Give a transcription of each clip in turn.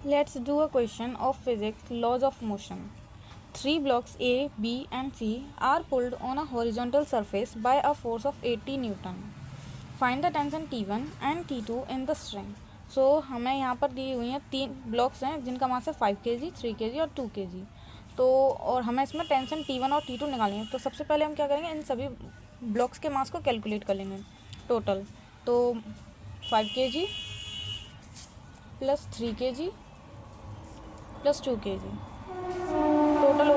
Let's do a question of physics laws of motion. Three blocks A, B and C are pulled on a horizontal surface by a force of 80 Newton. Find the tension T1 and T2 in the string. So हमें यहाँ पर दी हुई हैं तीन blocks हैं जिनका मास है 5 kg, 3 kg और 2 kg. तो और हमें इसमें टेंशन T1 और T2 निकालनी है. तो सबसे पहले हम क्या करेंगे, इन सभी ब्लॉक्स के मास को कैलकुलेट कर लेंगे टोटल. तो 5 kg plus 3 kg plus 2 kg total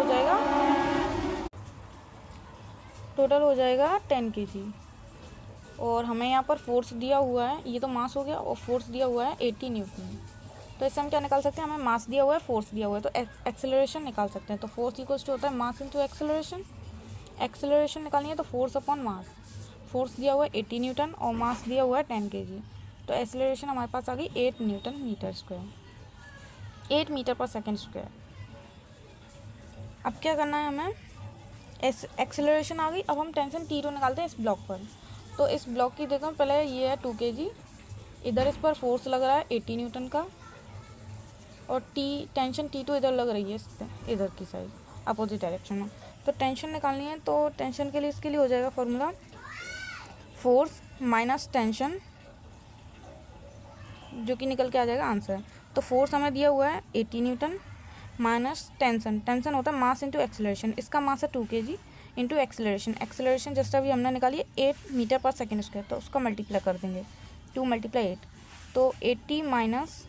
हो जाएगा 10 kg. और हमें यहाँ पर फोर्स दिया हुआ है, ये तो मास हो गया, और फोर्स दिया हुआ है 80 न्यूटन. तो इससे हम क्या निकाल सकते हैं, हमें मास दिया हुआ है, फोर्स दिया हुआ है, तो एक्सेलरेशन निकाल सकते हैं. तो फोर्स इक्वल्स टू होता है मास इंटू एक्सेलरेशन. एक्सेलरेशन निकालनी है तो फोर्स अपॉन मास. फोर्स दिया हुआ है 80 न्यूटन और मास दिया हुआ है 10 kg. तो एक्सेलरेशन हमारे पास आ गई 8 न्यूटन मीटर स्क्वायर, 8 मीटर पर सेकेंड स्क्वायर. अब क्या करना है हमें, एक्सेलरेशन आ गई. अब हम टेंशन T2 निकालते हैं इस ब्लॉक पर. तो इस ब्लॉक की देखो पहले, ये है 2 kg, इधर इस पर फोर्स लग रहा है 80 न्यूटन का, और टेंशन T2 इधर लग रही है इस पर, इधर की साइड अपोजिट डायरेक्शन में. तो टेंशन निकालनी है, तो टेंशन के लिए इसके लिए हो जाएगा फॉर्मूला फोर्स माइनस टेंशन, जो कि निकल के आ जाएगा आंसर. तो फोर्स हमें दिया हुआ है 80 न्यूटन माइनस टेंशन होता है मास इंटू एक्सेलरेशन. इसका मास है 2 kg into acceleration. Acceleration just अभी हमने निकाली है 8 मीटर पर सेकेंड स्क्वायर, तो उसका मल्टीप्लाई कर देंगे, 2 × 8. तो 80 माइनस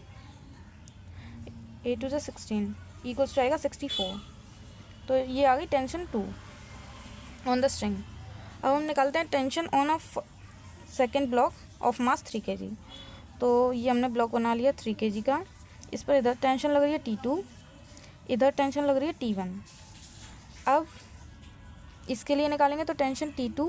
8 × 16 इक्वल्स टू आएगा 64. तो ये आ गई टेंशन 2 ऑन द स्ट्रिंग. अब हम निकालते हैं tension on a second block of mass 3 kg. तो ये हमने ब्लॉक बना लिया 3 kg का. इस पर इधर टेंशन लग रही है T2, इधर टेंशन लग रही है T1. अब इसके लिए निकालेंगे तो टेंशन T2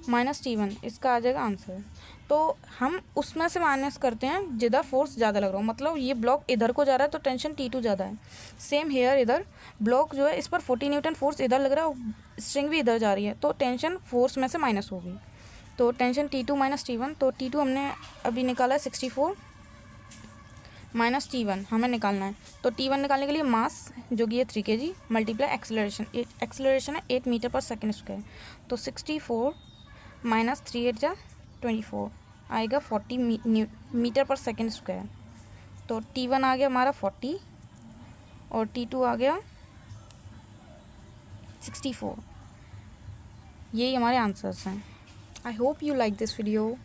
माइनस T1, इसका आ जाएगा आंसर. तो हम उसमें से माइनस करते हैं जिधर फोर्स ज़्यादा लग रहा हो. मतलब ये ब्लॉक इधर को जा रहा है तो टेंशन T2 ज़्यादा है. सेम हेयर, इधर ब्लॉक जो है इस पर 40 न्यूटन फोर्स इधर लग रहा है, स्ट्रिंग भी इधर जा रही है, तो टेंशन फोर्स में से माइनस होगी. तो टेंशन T2 माइनस T1, तो T2 हमने अभी निकाला है 64 माइनस T1 हमें निकालना है. तो T1 निकालने के लिए मास जो कि है 3 kg मल्टीप्लाई एक्सेलरेशन है 8 मीटर पर सेकेंड स्क्वायर. तो 64 माइनस 3 8 जा 24 आएगा 40 मीटर पर सेकेंड स्क्वायर. तो T1 आ गया हमारा 40 और T2 आ गया 64. यही हमारे आंसर्स हैं. I hope you like this video.